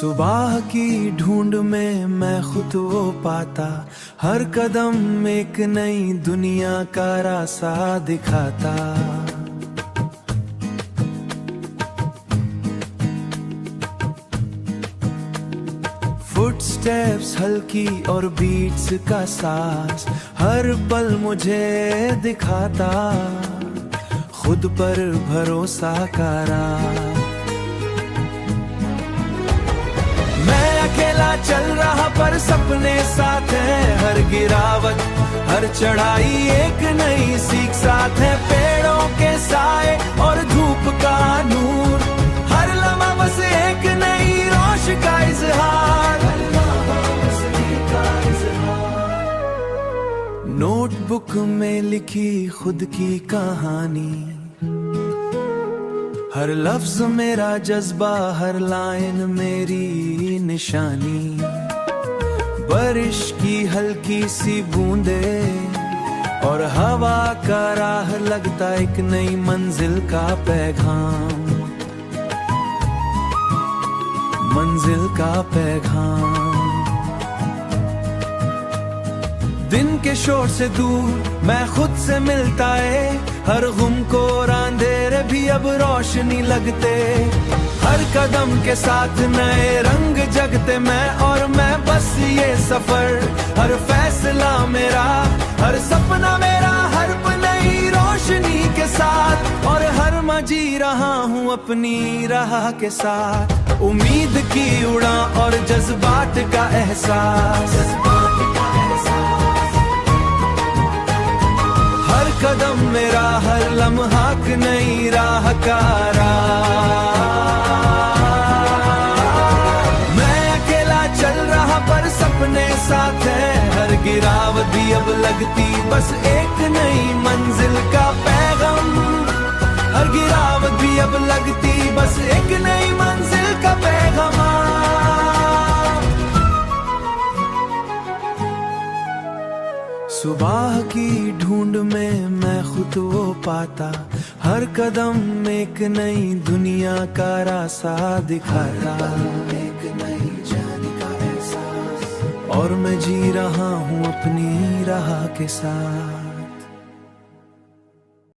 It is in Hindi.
सुबह की ढूंढ में मैं खुद वो पाता, हर कदम एक नई दुनिया का रास्ता दिखाता। फुटस्टेप्स हल्की और बीट्स का सांस हर पल मुझे दिखाता, खुद पर भरोसा का राह। मैं अकेला चल रहा पर सपने साथ हैं, हर गिरावट हर चढ़ाई एक नई सीख साथ है। पेड़ों के साए और धूप का नूर, हर लम्हा बस एक नई रोशनी का इजहार। नोटबुक में लिखी खुद की कहानी, हर लफ्ज मेरा जज्बा, हर लाइन मेरी निशानी। बारिश की हल्की सी बूंदे और हवा का राह लगता एक नई मंजिल का पैगाम, मंजिल का पैगाम। दिन के शोर से दूर मैं खुद से मिलता है, हर गुम को अंधेरे भी अब रोशनी लगते। हर कदम के साथ नए रंग जगते मैं बस ये सफर, हर फैसला मेरा, हर सपना मेरा, हर पल नई रोशनी के साथ। और हर मैं जी रहा हूँ अपनी राह के साथ, उम्मीद की उड़ान और जज्बात का एहसास। हर कदम मेरा, हर लम्हा नई राह का मैं अकेला चल रहा पर सपने साथ हैं, हर गिरावट भी अब लगती बस एक नई मंजिल का पैगाम। हर गिरावट भी अब लगती बस एक नई मंजिल का पैगाम। सुबह की ढूंढ में मैं खुद वो पाता, हर कदम एक नई दुनिया का रास्ता दिखाता, एक नई जाने का एहसास। और मैं जी रहा हूँ अपनी राह के साथ।